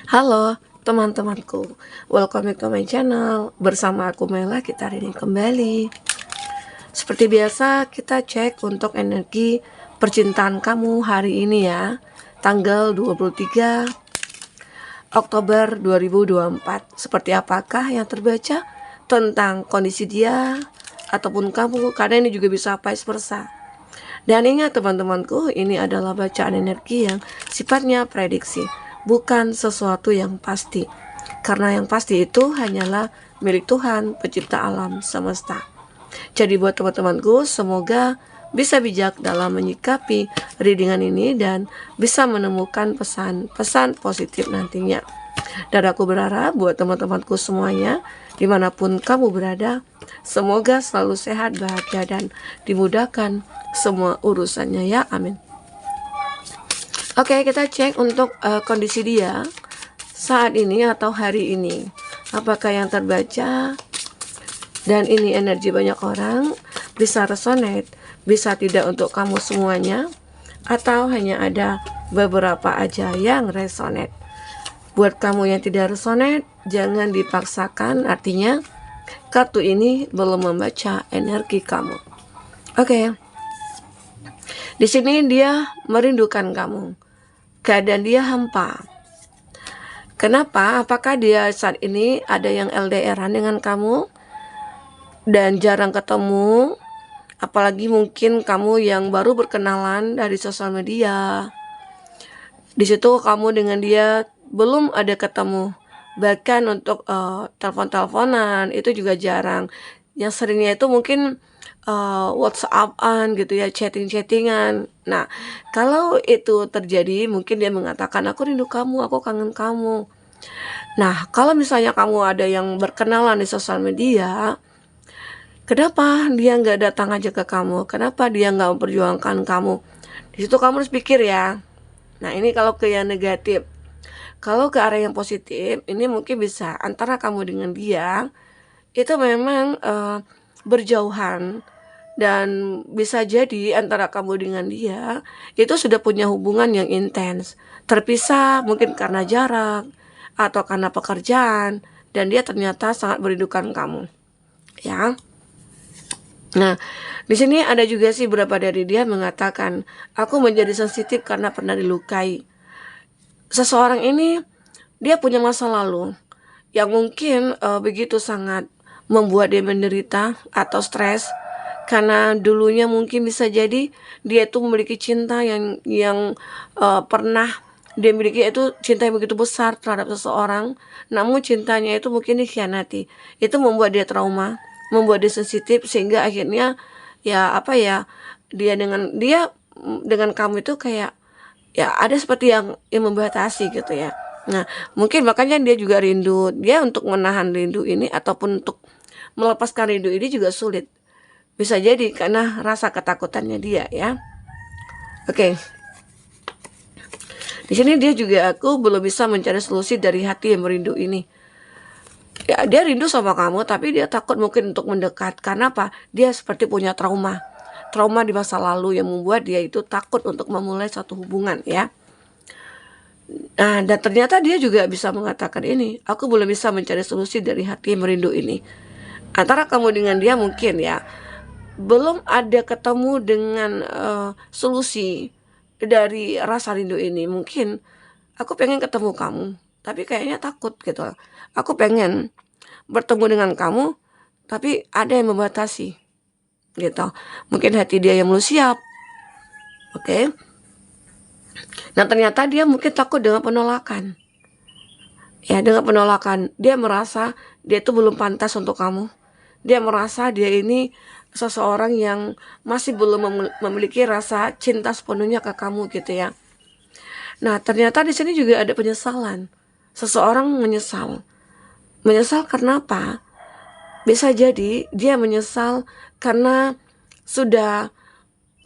Halo teman-temanku, welcome back to my channel. Bersama aku Mela, kita hari ini kembali. Seperti biasa, kita cek untuk energi percintaan kamu hari ini ya, tanggal 23 Oktober 2024. Seperti apakah yang terbaca tentang kondisi dia ataupun kamu, karena ini juga bisa vice versa. Dan ingat teman-temanku, ini adalah bacaan energi yang sifatnya prediksi, bukan sesuatu yang pasti. Karena yang pasti itu hanyalah milik Tuhan, pencipta alam semesta. Jadi buat teman-temanku, semoga bisa bijak dalam menyikapi readingan ini dan bisa menemukan pesan-pesan positif nantinya. Dan aku berharap buat teman-temanku semuanya, dimanapun kamu berada, semoga selalu sehat, bahagia, dan dimudahkan semua urusannya ya, amin. Oke, kita cek untuk kondisi dia saat ini atau hari ini. Apakah yang terbaca? Dan ini energi banyak orang, bisa resonate, bisa tidak untuk kamu semuanya, atau hanya ada beberapa aja yang resonate. Buat kamu yang tidak resonate, jangan dipaksakan, artinya kartu ini belum membaca energi kamu. Oke. Di sini dia merindukan kamu. Keadaan dia hampa. Kenapa? Apakah dia saat ini ada yang LDR-an dengan kamu dan jarang ketemu? Apalagi mungkin kamu yang baru berkenalan dari sosial media. Di situ kamu dengan dia belum ada ketemu. Bahkan untuk telepon-teleponan itu juga jarang. Yang seringnya itu mungkin WhatsApp-an gitu ya, chatting-chattingan. Nah, kalau itu terjadi, mungkin dia mengatakan, aku rindu kamu, aku kangen kamu. Nah, kalau misalnya kamu ada yang berkenalan di sosial media, kenapa dia nggak datang aja ke kamu? Kenapa dia nggak memperjuangkan kamu? Di situ kamu harus pikir ya. Nah, ini kalau ke yang negatif. Kalau ke arah yang positif, ini mungkin bisa antara kamu dengan dia, itu memang berjauhan. Dan bisa jadi antara kamu dengan dia itu sudah punya hubungan yang intens, terpisah mungkin karena jarak atau karena pekerjaan, dan dia ternyata sangat merindukan kamu ya. Nah, di sini ada juga sih beberapa dari dia mengatakan, aku menjadi sensitif karena pernah dilukai. Seseorang ini dia punya masa lalu yang mungkin begitu sangat membuat dia menderita atau stres. Karena dulunya mungkin bisa jadi dia itu memiliki cinta yang pernah dia miliki, itu cinta yang begitu besar terhadap seseorang, namun cintanya itu mungkin dikhianati. Itu membuat dia trauma, membuat dia sensitif, sehingga akhirnya ya apa ya, dia dengan kamu itu kayak ya ada seperti yang membatasi gitu ya. Nah, mungkin makanya dia juga rindu. Dia untuk menahan rindu ini ataupun untuk melepaskan rindu ini juga sulit. Bisa jadi karena rasa ketakutannya dia ya. Oke. Di sini dia juga, aku belum bisa mencari solusi dari hati yang merindu ini. Ya, dia rindu sama kamu tapi dia takut mungkin untuk mendekat. Karena apa? Dia seperti punya trauma. Trauma di masa lalu yang membuat dia itu takut untuk memulai satu hubungan ya. Nah, dan ternyata dia juga bisa mengatakan ini, aku belum bisa mencari solusi dari hati yang merindu ini. Antara kamu dengan dia mungkin ya belum ada ketemu dengan solusi dari rasa rindu ini. Mungkin aku pengen ketemu kamu, tapi kayaknya takut gitu. Aku pengen bertemu dengan kamu, tapi ada yang membatasi gitu. Mungkin hati dia yang belum siap. Oke. Nah, ternyata dia mungkin takut dengan penolakan. Ya, dengan penolakan, dia merasa dia itu belum pantas untuk kamu. Dia merasa dia ini seseorang yang masih belum memiliki rasa cinta sepenuhnya ke kamu gitu ya. Nah, ternyata di sini juga ada penyesalan. Seseorang menyesal. Menyesal karena apa? Bisa jadi dia menyesal karena sudah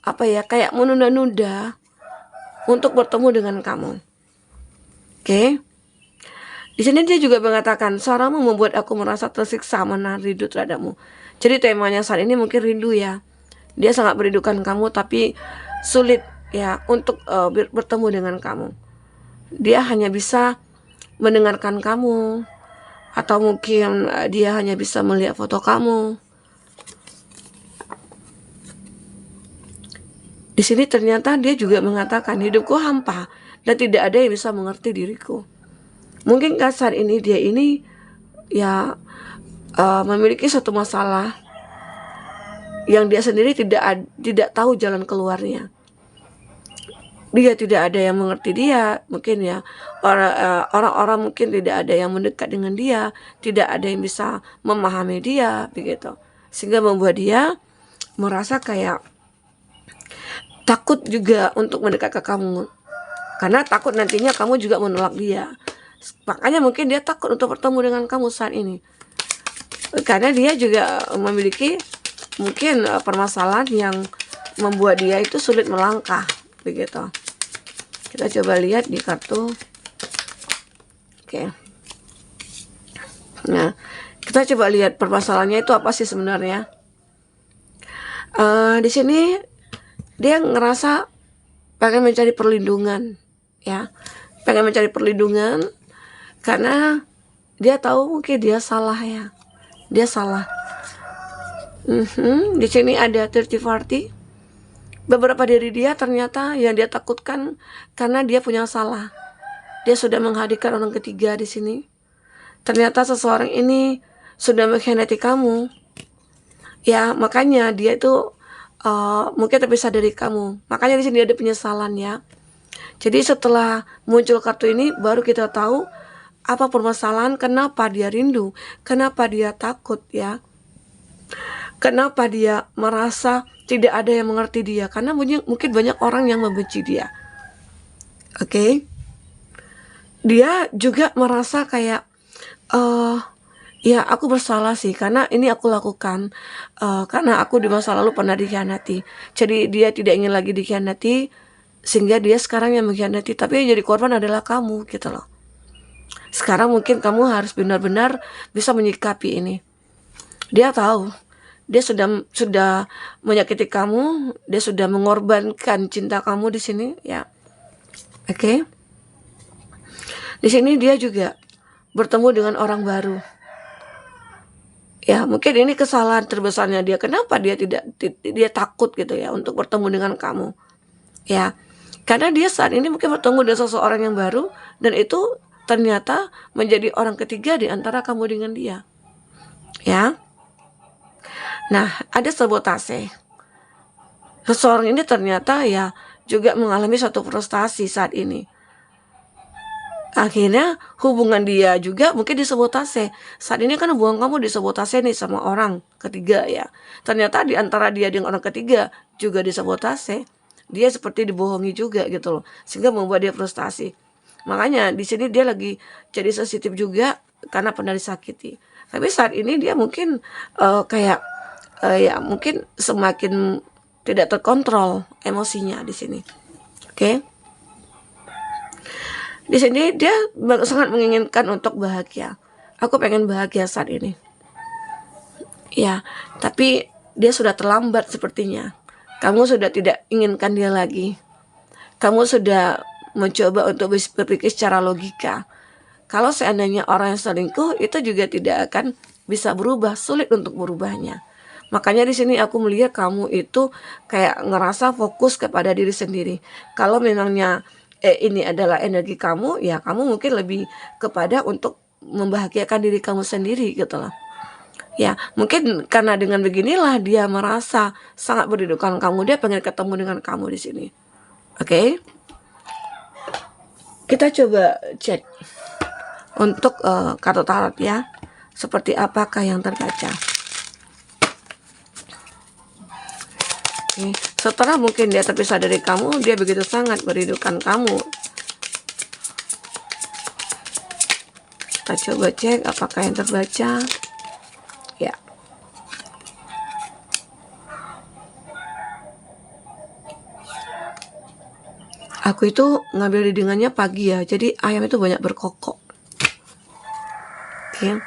apa ya, kayak menunda-nunda untuk bertemu dengan kamu. Oke. Di sini dia juga mengatakan, suaramu membuat aku merasa tersiksa menahan rindu terhadapmu. Jadi temanya saat ini mungkin rindu ya. Dia sangat merindukan kamu tapi sulit ya untuk bertemu dengan kamu. Dia hanya bisa mendengarkan kamu, atau mungkin dia hanya bisa melihat foto kamu. Di sini ternyata dia juga mengatakan, hidupku hampa dan tidak ada yang bisa mengerti diriku. Mungkin saat ini dia ini ya memiliki suatu masalah yang dia sendiri tidak tahu jalan keluarnya. Dia tidak ada yang mengerti dia, mungkin ya orang-orang mungkin tidak ada yang mendekat dengan dia, tidak ada yang bisa memahami dia, begitu, sehingga membuat dia merasa kayak takut juga untuk mendekat ke kamu, karena takut nantinya kamu juga menolak dia. Makanya mungkin dia takut untuk bertemu dengan kamu saat ini, karena dia juga memiliki mungkin permasalahan yang membuat dia itu sulit melangkah, begitu. Kita coba lihat di kartu. Oke. Nah, kita coba lihat permasalahannya itu apa sih sebenarnya. Di sini dia ngerasa pengen mencari perlindungan, ya, pengen mencari perlindungan karena dia tahu mungkin dia salah, ya, dia salah. Di sini ada 30 party. Beberapa dari dia ternyata yang dia takutkan karena dia punya salah. Dia sudah menghadirkan orang ketiga di sini. Ternyata seseorang ini sudah mengkhianati kamu. Ya, makanya dia itu mungkin terpisah dari kamu. Makanya di sini ada penyesalan, ya. Jadi setelah muncul kartu ini baru kita tahu apa permasalahan, kenapa dia rindu, kenapa dia takut, ya. Kenapa dia merasa tidak ada yang mengerti dia? Karena mungkin banyak orang yang membenci dia. Oke. Dia juga merasa kayak, ya aku bersalah sih, karena ini aku lakukan, karena aku di masa lalu pernah dikhianati. Jadi dia tidak ingin lagi dikhianati, sehingga dia sekarang yang mengkhianati. Tapi yang jadi korban adalah kamu, gitu loh. Sekarang mungkin kamu harus benar-benar bisa menyikapi ini. Dia tahu dia sudah menyakiti kamu, dia sudah mengorbankan cinta kamu di sini, ya. Oke. Di sini dia juga bertemu dengan orang baru. Ya, mungkin ini kesalahan terbesarnya dia. Kenapa dia dia takut gitu ya untuk bertemu dengan kamu? Ya. Karena dia saat ini mungkin bertemu dengan seseorang yang baru, dan itu ternyata menjadi orang ketiga di antara kamu dengan dia. Ya. Nah, ada sabotase. Seseorang ini ternyata ya juga mengalami suatu frustasi saat ini. Akhirnya hubungan dia juga mungkin disabotase. Saat ini kan hubungan kamu disabotase nih sama orang ketiga, ya. Ternyata di antara dia dengan orang ketiga juga disabotase. Dia seperti dibohongi juga gitu loh. Sehingga membuat dia frustasi. Makanya di sini dia lagi jadi sensitif juga karena pernah disakiti. Tapi saat ini dia mungkin kayak ya mungkin semakin tidak terkontrol emosinya di sini. Oke. Di sini dia sangat menginginkan untuk bahagia. Aku pengen bahagia saat ini. Ya, tapi dia sudah terlambat sepertinya. Kamu sudah tidak inginkan dia lagi. Kamu sudah mencoba untuk berpikir secara logika. Kalau seandainya orang yang selingkuh itu juga tidak akan bisa berubah, sulit untuk berubahnya. Makanya di sini aku melihat kamu itu kayak ngerasa fokus kepada diri sendiri. Kalau memangnya ini adalah energi kamu, ya kamu mungkin lebih kepada untuk membahagiakan diri kamu sendiri gitu loh. Ya, mungkin karena dengan beginilah dia merasa sangat merindukan kamu, dia pengen ketemu dengan kamu di sini. Oke. Kita coba cek untuk kartu tarot, ya. Seperti apakah yang terbaca? Setelah mungkin dia terpisah dari kamu, dia begitu sangat merindukan kamu. Kita coba cek apakah yang terbaca. Ya. Aku itu ngambil readingannya pagi ya, jadi ayam itu banyak berkokok. Oke.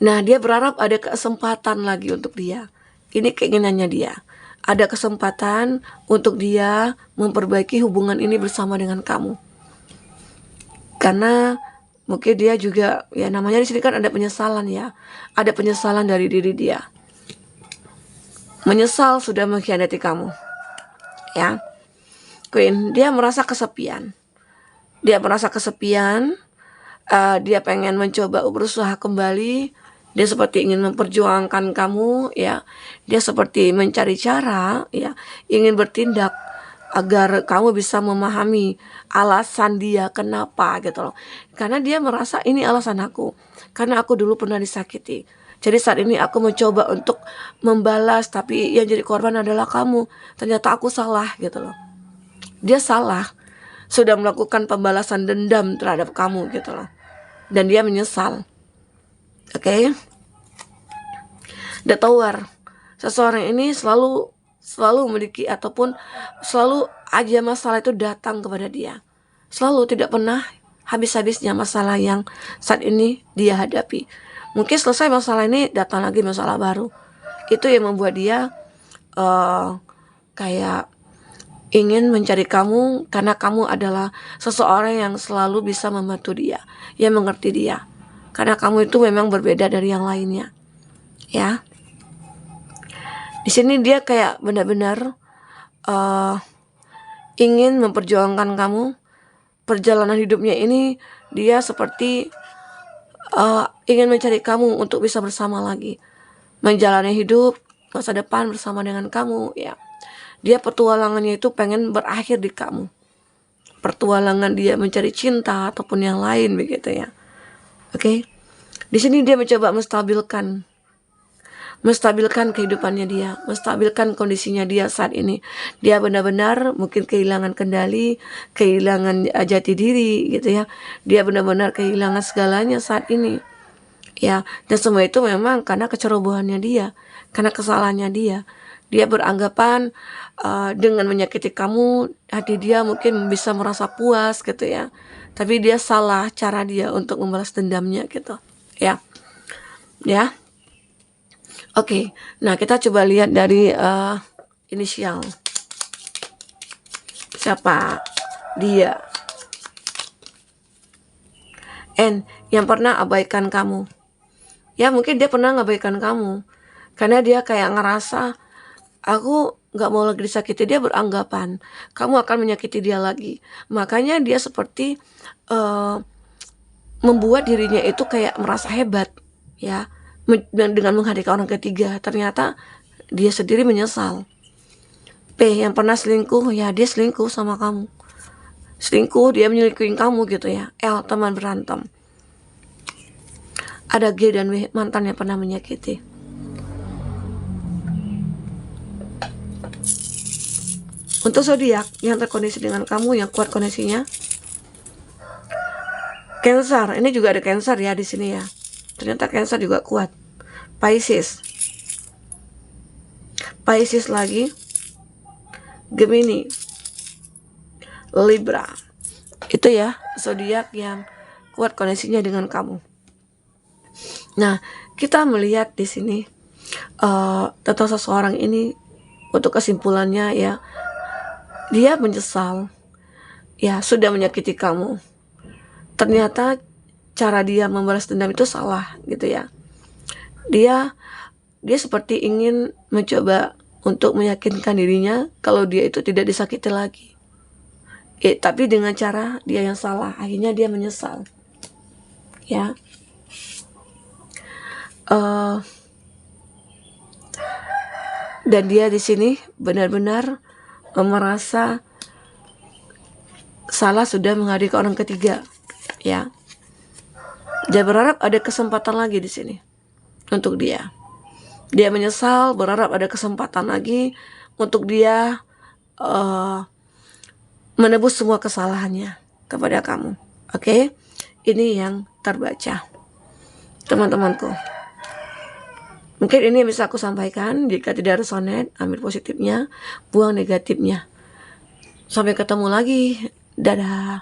Nah, dia berharap ada kesempatan lagi untuk dia. Ini keinginannya dia. Ada kesempatan untuk dia memperbaiki hubungan ini bersama dengan kamu. Karena mungkin dia juga, ya namanya di sini kan ada penyesalan ya. Ada penyesalan dari diri dia. Menyesal sudah mengkhianati kamu. Ya. Queen, dia merasa kesepian. Dia merasa kesepian. Dia pengen mencoba berusaha kembali. Dia seperti ingin memperjuangkan kamu, ya. Dia seperti mencari cara, ya, ingin bertindak agar kamu bisa memahami alasan dia kenapa gitu loh. Karena dia merasa ini alasan aku. Karena aku dulu pernah disakiti. Jadi saat ini aku mencoba untuk membalas, tapi yang jadi korban adalah kamu. Ternyata aku salah gitu loh. Dia salah. Sudah melakukan pembalasan dendam terhadap kamu gitu loh. Dan dia menyesal. Oke. The Tower. Seseorang ini selalu memiliki ataupun selalu aja masalah itu datang kepada dia. Selalu, tidak pernah habis-habisnya masalah yang saat ini dia hadapi. Mungkin selesai masalah ini datang lagi masalah baru. Itu yang membuat dia kayak ingin mencari kamu, karena kamu adalah seseorang yang selalu bisa membantu dia, yang mengerti dia. Karena kamu itu memang berbeda dari yang lainnya. Ya. Di sini dia kayak benar-benar ingin memperjuangkan kamu. Perjalanan hidupnya ini dia seperti ingin mencari kamu untuk bisa bersama lagi, menjalani hidup masa depan bersama dengan kamu, ya. Dia petualangannya itu pengen berakhir di kamu. Pertualangan dia mencari cinta ataupun yang lain begitu ya. Oke. Di sini dia mencoba menstabilkan kehidupannya dia, menstabilkan kondisinya dia saat ini. Dia benar-benar mungkin kehilangan kendali, kehilangan jati diri gitu ya. Dia benar-benar kehilangan segalanya saat ini. Ya, dan semua itu memang karena kecerobohannya dia, karena kesalahannya dia. Dia beranggapan dengan menyakiti kamu, hati dia mungkin bisa merasa puas gitu ya. Tapi dia salah cara dia untuk membalas dendamnya gitu. Ya. Ya. Oke. Nah, kita coba lihat dari inisial. Siapa dia? N, yang pernah abaikan kamu. Ya, mungkin dia pernah ngabaikan kamu. Karena dia kayak ngerasa, aku gak mau lagi disakiti. Dia beranggapan kamu akan menyakiti dia lagi. Makanya dia seperti membuat dirinya itu kayak merasa hebat, ya, dengan menghadirkan orang ketiga. Ternyata dia sendiri menyesal. P, yang pernah selingkuh, ya dia selingkuh sama kamu. Selingkuh, dia menyelingkuhin kamu gitu ya. L, teman berantem. Ada G dan W, mantan yang pernah menyakiti. Untuk zodiak yang terkoneksi dengan kamu, yang kuat koneksinya, Cancer. Ini juga ada Cancer ya di sini ya. Ternyata Cancer juga kuat. Pisces lagi, Gemini, Libra. Itu ya zodiak yang kuat koneksinya dengan kamu. Nah, kita melihat di sini tentang seseorang ini, untuk kesimpulannya ya, dia menyesal, ya sudah menyakiti kamu. Ternyata cara dia membalas dendam itu salah gitu ya. Dia seperti ingin mencoba untuk meyakinkan dirinya kalau dia itu tidak disakiti lagi. Tapi dengan cara dia yang salah, akhirnya dia menyesal. Ya. Dan dia di sini benar-benar merasa salah sudah menghadirkan orang ketiga, ya. Dia berharap ada kesempatan lagi di sini untuk dia. Dia menyesal, berharap ada kesempatan lagi untuk dia menebus semua kesalahannya kepada kamu. Oke? Ini yang terbaca, teman-temanku. Mungkin ini yang bisa aku sampaikan. Jika tidak resonate, ambil positifnya, buang negatifnya. Sampai ketemu lagi. Dadah.